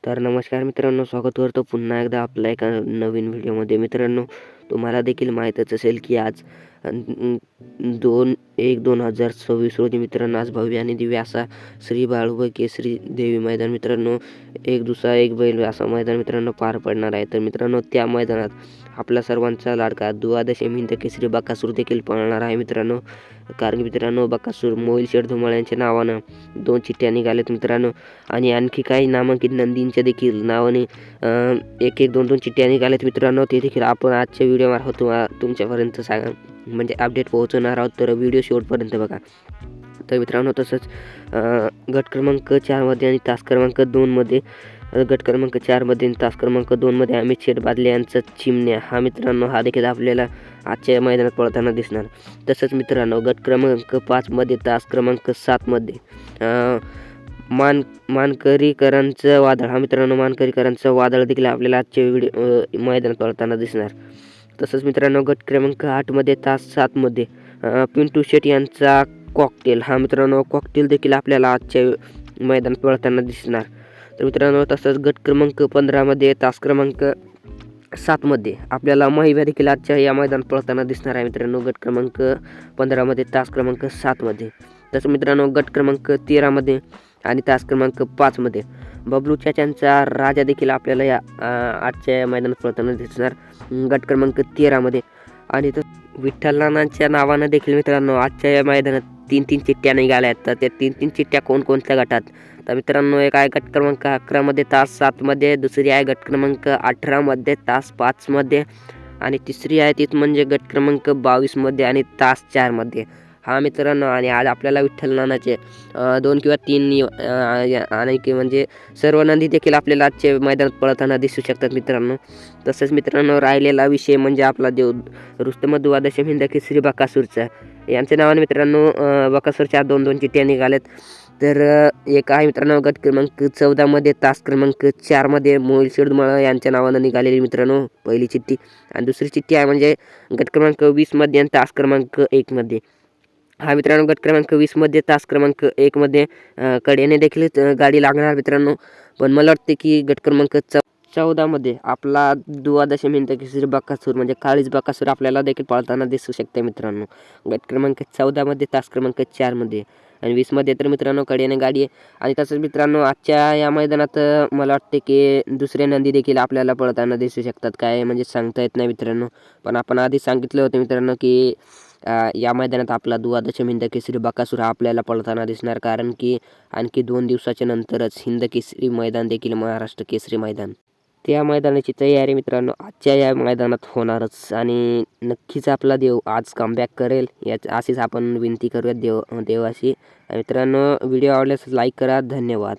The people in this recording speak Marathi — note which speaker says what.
Speaker 1: तर नमस्कार मित्रांनो, स्वागत करतो पुन्हा एकदा आपल्या एका नवीन व्हिडिओमध्ये. मित्रांनो, तुम्हाला देखील माहीतच असेल की आज 2/1/2026 रोजी मित्रांनो, आज भव्य आणि दिव्य असा श्री बाळूमाई केसरी देवी मैदान मित्रांनो, एक दुसरा एक बैल असं मैदान मित्रांनो पार पडणार आहे. तर मित्रांनो, त्या मैदानात आपला सर्वांचा लाडका द्वादशी हिंद केसरी बकासूर देखील पळणार आहे मित्रांनो. कारण मित्रांनो, बकासूर मोहिल शेठ धुमाळ यांच्या नावानं 2 चिठ्ठ्या निघाल्यात मित्रांनो, आणि आणखी काही नामांकित नंदींच्या देखील नावाने 1-1, 2-2 चिठ्ठ्या निघाल्यात मित्रांनो. ते देखील आपण आजच्या व्हिडिओमार्फत तुमच्यापर्यंत म्हणजे अपडेट पोहोचवणार आहोत. तर व्हिडिओ शेवटपर्यंत बघा. तर मित्रांनो, तसंच गट क्रमांक 4मध्ये आणि तास क्रमांक 2मध्ये गट क्रमांक 4मध्ये आणि तास क्रमांक 2मध्ये अमित शेठ बादले यांचा चिमण्या हा मित्रांनो, हा देखील आपल्याला आजच्या मैदानात पळताना दिसणार. तसंच मित्रांनो, गट क्रमांक 5मध्ये तास क्रमांक 7मध्ये मानकरीकरांचं वादळ हा मित्रांनो, मानकरीकरांचं वादळ देखील आपल्याला आजच्या मैदानात पळताना दिसणार. तसंच मित्रांनो, गट क्रमांक 8मध्ये तास 7मध्ये पिंटू शेट यांचा कॉकटेल हा मित्रांनो, कॉकटेल देखील आपल्याला आजच्या मैदानात पळताना दिसणार. तर मित्रांनो, तसंच गट क्रमांक 15मध्ये तास क्रमांक 7मध्ये आपल्याला महिव्या देखील आजच्या या मैदानात पळताना दिसणार आहे मित्रांनो, गट क्रमांक 15मध्ये तास क्रमांक 7मध्ये. तसं मित्रांनो, गट क्रमांक 13मध्ये आणि तास क्रमांक 5मध्ये बबलू चाच्यांचा राजा देखील आपल्याला या आजच्या मैदानात पळताना दिसणार गट क्रमांक 13मध्ये. आणि तर विठ्ठल नानांच्या नावानं देखील मित्रांनो, आजच्या या मैदानात 3-3 चिठ्ठ्या निघाल्या आहेत. तर त्या 3-3 चिठ्ठ्या कोणकोणत्या गटात? तर मित्रांनो, एक आहे गट क्रमांक 11मध्ये तास 7मध्ये, दुसरी आहे गट क्रमांक 18मध्ये तास 5मध्ये, आणि तिसरी आहे तीच म्हणजे गट क्रमांक 22मध्ये आणि तास 4मध्ये. हा मित्रांनो, आणि आज आपल्याला विठ्ठल नानाचे 2 किंवा 3 आणि म्हणजे सर्व नंदी देखील आपल्याला आजच्या मैदानात पळताना दिसू शकतात मित्रांनो. तसंच मित्रांनो, राहिलेला विषय म्हणजे आपला देव रुस्तम द्वादशी हिंद केसरी बकासूरचा. यांच्या नावाने मित्रांनो, बकासूरच्या 2-2 चिठ्ठ्या निघाल्यात. तर एक आहे मित्रांनो, गट क्रमांक 14मध्ये तास क्रमांक 4मध्ये मोहिल शेठ धुमाळ यांच्या नावानं निघालेली मित्रांनो पहिली चिठ्ठी, आणि दुसरी चिठ्ठी आहे म्हणजे गट क्रमांक 20मध्ये आणि तास क्रमांक 1मध्ये. हा मित्रांनो, गट क्रमांक 20मध्ये तास क्रमांक 1मध्ये कड्याने देखील गाडी लागणार मित्रांनो. पण मला वाटते की गट क्रमांक 14मध्ये आपला द्वादशी हिंद केसरी बकासूर म्हणजे काळीज बकासूर आपल्याला देखील पळताना दिसू शकते मित्रांनो, गट क्रमांक 14मध्ये तास क्रमांक 4मध्ये. आणि 20मध्ये तर मित्रांनो कड्याने गाडी आहे. आणि तसंच मित्रांनो, आजच्या या मैदानात मला वाटते की दुसरे नंदी देखील आपल्याला पळताना दिसू शकतात. काय म्हणजे सांगता येत नाही मित्रांनो. पण आपण आधी सांगितलं होतं मित्रांनो की या मैदानात आपला द्वादशी हिंद केसरी बकासूर हा आपल्याला पळताना दिसणार. कारण की आणखी 2 दिवसाच्या नंतरच हिंद केसरी मैदान देखील महाराष्ट्र केसरी मैदान, त्या मैदानाची तयारी मित्रांनो आजच्या या मैदानात होणारच. आणि नक्कीच आपला देव आज कमबॅक करेल अशीच आपण विनंती करूयात देवाशी. मित्रांनो, व्हिडिओ आवडल्यास लाईक करा. धन्यवाद.